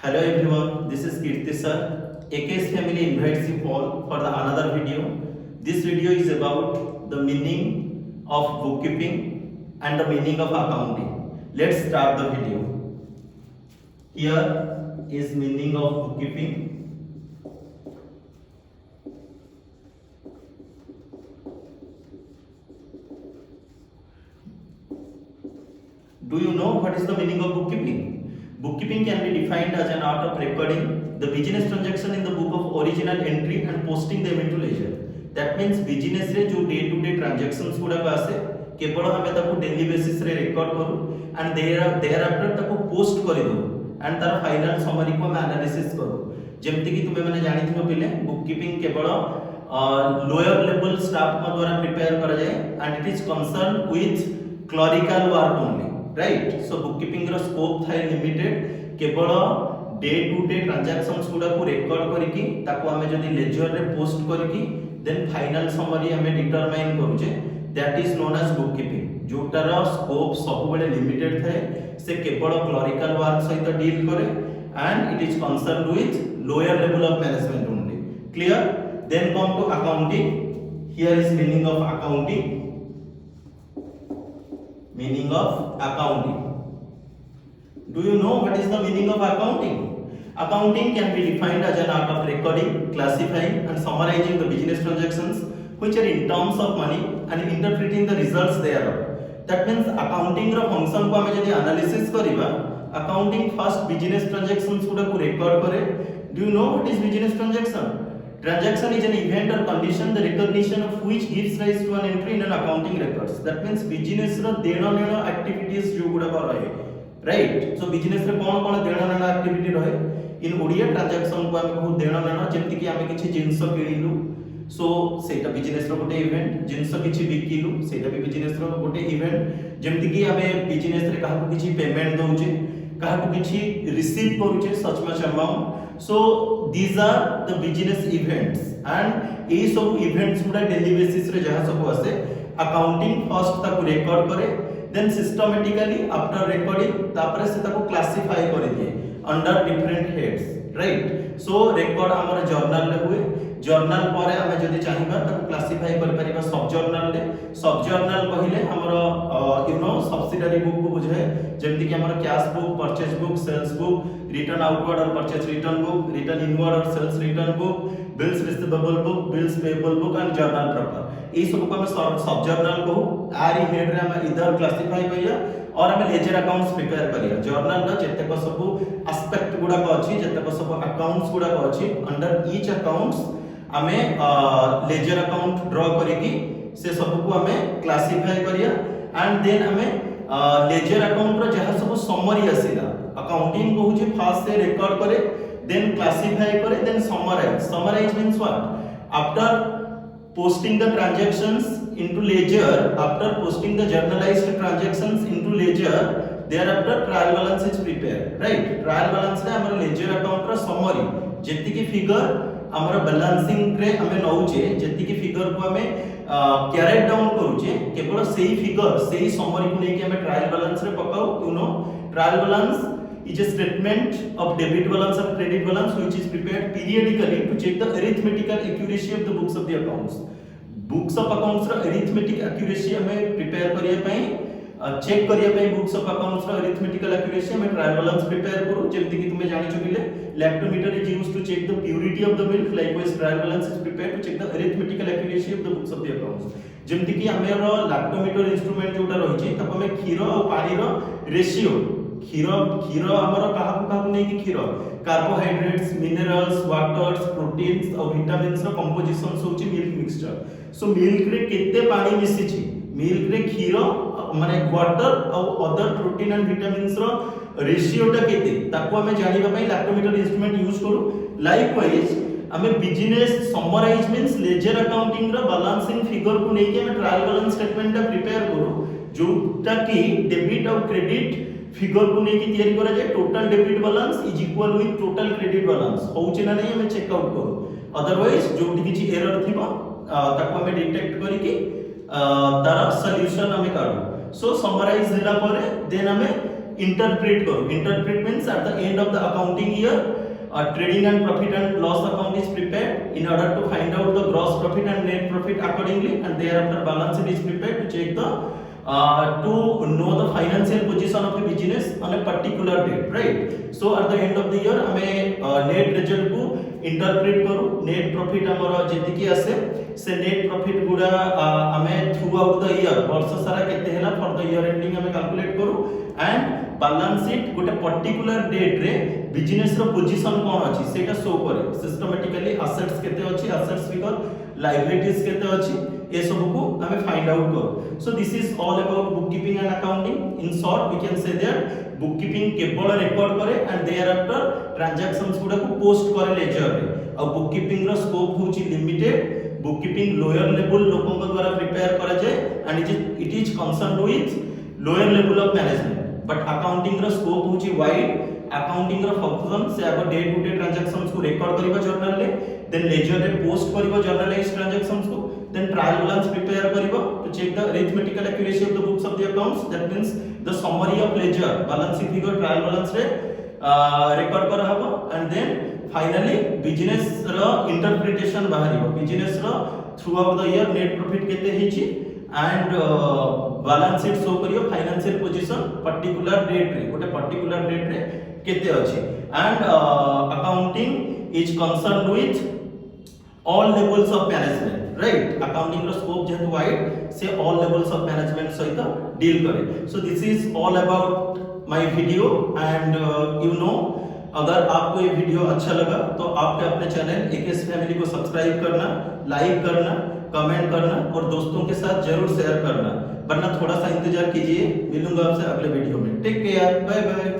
Hello everyone, this is Kirti sir. AKS family invites you all for the another video. This video is about the meaning of bookkeeping and the meaning of accounting. Let's start the video. Here is meaning of bookkeeping. Do you know what is the meaning of bookkeeping? Bookkeeping can be defined as an art of recording the business transaction in the book of original entry and posting them into ledger. That means business रे जो day to day transactions गुड़ाक आसे केवल हमें ताको daily basis रे record करू and thereafter ताको post करी दो and तार final summary को हमें analysis करू. जेमती कि तुम्हें मैंने जानी थी पहले bookkeeping केवल lower level staff को द्वारा prepare करा जाए and it is concerned with clerical work only. Right so bookkeeping रो स्कोप थाए लिमिटेड केवल डे टू डे ट्रांजैक्शंस गुडा को रिकॉर्ड करिकि ताको हमें जदी लेजर रे पोस्ट करिकि देन फाइनल समरी हमें डिटरमाइन करूचे that is known as bookkeeping जोटार स्कोप सब बेले लिमिटेड थाए से केवल क्लरिकल वर्क सहित डील करे and it is concerned with lower level of management only clear then come to accounting here is meaning of accounting meaning of accounting. Do you know what is the meaning of accounting? Accounting can be defined as an art of recording, classifying and summarizing the business transactions which are in terms of money and interpreting the results thereof. That means accounting रो function को हमें जदी analysis करिबा accounting first business transactions गुडा को record करे. Do you know what is business transaction? Transaction is an event or condition the recognition of which gives rise to an entry in an accounting records. That means business रो देना लेना activities जो गुडा कर रहे right. So business रे कौन कौन देना लेना activity रहे in ओडिया transaction को हमें बहुत देना लेना जेमति कि हमें किछि जिंस किनिलु सो सेटा बिजनेस रो गोटे इवेंट जिंस किछि बिकिलु सेटा भी बिजनेस रो गोटे इवेंट जेमति कि हमें बिजनेस रे काहा को किछि पेमेंट दउचे काहा को किछि रिसीव करूचे such much amount so these are the business events and ए सब इवेंट्स गुडा डेली बेसिस रे जहा सब आसे अकाउंटिंग फर्स्ट ताको रिकॉर्ड करे देन सिस्टमैटिकली आफ्टर रिकॉर्डिंग तापर से ताको क्लासिफाई कर दिए under different heads right so record हमर जर्नल रे हुए जर्नल पर हमें जदी चाहिबा ताको क्लासिफाई कर परिबा सब जर्नल कहिले हमर यू नो सब्सिडियरी बुक को बुझे जेमति कि हमर cash book purchase book sales book return outward और purchase return book return inward और sales return book bills receivable book bills payable book and journal proper ए सब को हम सब जर्नल को आर हेड रे हम इधर क्लासिफाई करिया और हम लेजर अकाउंट्स प्रिपेयर करिया जर्नल रा जते को सब एस्पेक्ट गुडा को अछि जते को सब अकाउंट्स गुडा को अछि अंडर ईच अकाउंट्स हमें लेजर अकाउंट ड्रॉ करिकि से सब को हमें क्लासिफाई करिया एंड देन हमें लेजर अकाउंट रो जहा सब समरी आसीला अकाउंटिंग को जे फास्ट से रिकॉर्ड करे देन क्लासिफाई करे then summarise means what after posting the transactions into ledger after posting the journalized transactions into ledger thereafter trial balance is prepared right trial balance रे हमर ledger account रा summary जेति की figure हमर balancing रे हमें नउचे जेति की फिगर को हमें कैरेट डाउन करूचे केवल सेही फिगर सेही summary को लेके हमें ट्रायल बैलेंस रे पकाऊ you know trial balance is a statement of debit balance and credit balance which is prepared periodically to check the arithmetical accuracy of the books of the accounts. Books of accounts रा arithmetic accuracy हमें prepare करिया पई check करिया पई books of accounts रा arithmetical accuracy हमें trial balance prepare करू जेमति कि तुमे जानि चुकिले lactometer is used to check the purity of the milk likewise trial balance is prepared to check the arithmetical accuracy of the books of the accounts. जेमति कि हमर lactometer instrument जोटा रहिछि तब हमें क्षीर और पानी रो रेशियो क्षीर हमर काहा नै कि क्षीर कार्बोहाइड्रेट्स मिनरल्स वाटर्स प्रोटीन्स और विटामिन्स रो कंपोजिशन होछि मिल्क मिक्सचर सो मिल्क रे केते पानी मिसि छि मिल्क रे क्षीर माने वाटर और अदर प्रोटीन एंड विटामिन्स रो रेशियोटा केते ताको हमें जानिबा पई लैक्टोमीटर इंस्ट्रूमेंट यूज करू लाइकवाइज हमें business summarise means ledger accounting रो बैलेंसिंग फिगर को नै कि हमें ट्रायल बैलेंस स्टेटमेंट टा प्रिपेयर करू जोटा कि डेबिट और क्रेडिट फिगर को लेके तैयारी करा जाए total debit balance is equal with total credit balance होउचे ना नहीं हमें चेक आउट करू अदरवाइज जोटी किछि एरर थिबो ताको हमें डिटेक्ट करिकि तार सॉल्यूशन हमें काढू सो समराइज होला परे देन हमें इंटरप्रेट करो. Interpret means at the end of the accounting year, trading and profit and loss account is prepared in order to find out the gross profit and net profit accordingly, and thereafter balance sheet is prepared to check the to know the financial position of a business on a particular date, right? So at the end of the year हमें net result को interpret करू, net profit हमारा जेतिकी आसे से net profit गुड़ा हमें throughout the year वर्ष सारा केते हैला for the year ending हमें calculate करू, and balance sheet गोटे particular date रे business रो position कौन अछि सेटा show करे systematically assets केते अछि, assets figure, liabilities केते अछि, ये सब को हमें फाइंड आउट करो. So this is all about bookkeeping and accounting. In short we can say that bookkeeping केवल रिकॉर्ड करे एंड देयर आफ्टर ट्रांजैक्शंस गुडा को पोस्ट करे लेजर रे. और बुक कीपिंग रो स्कोप होची limited. Bookkeeping lower level लोकों के द्वारा प्रिपेयर करा जाए and it is concerned with lower level of management. But accounting रो स्कोप होची वाइड. अकाउंटिंग रो फंक्शन से आगो डे टू डे ट्रांजैक्शंस को रिकॉर्ड करिबा जर्नल ले, देन लेजर रे पोस्ट करिबा जर्नलाइज ट्रांजैक्शंस को, then trial balance prepare karibo to check the arithmetical accuracy of the books of the accounts. That means the summary of ledger balance sheet figure trial balance re record kara habo, and then finally business ro interpretation baharibo. Business ro throughout the year net profit kete hichi and balance sheet show kariyo financial position particular date re gote particular date re kete achi, and accounting is concerned with all levels of management, right? Accounting रो scope जेहेतु wide से all levels of management सहित deal करे. So this is all about my video, and you know अगर आपको ये video अच्छा लगा तो आपके अपने चैनल एकेएस फैमिली को सब्सक्राइब करना, लाइक करना, कमेंट करना और दोस्तों के साथ जरूर शेयर करना. वरना थोड़ा सा इंतजार कीजिए, मिलूंगा आपसे अगले वीडियो में. Take care, bye bye.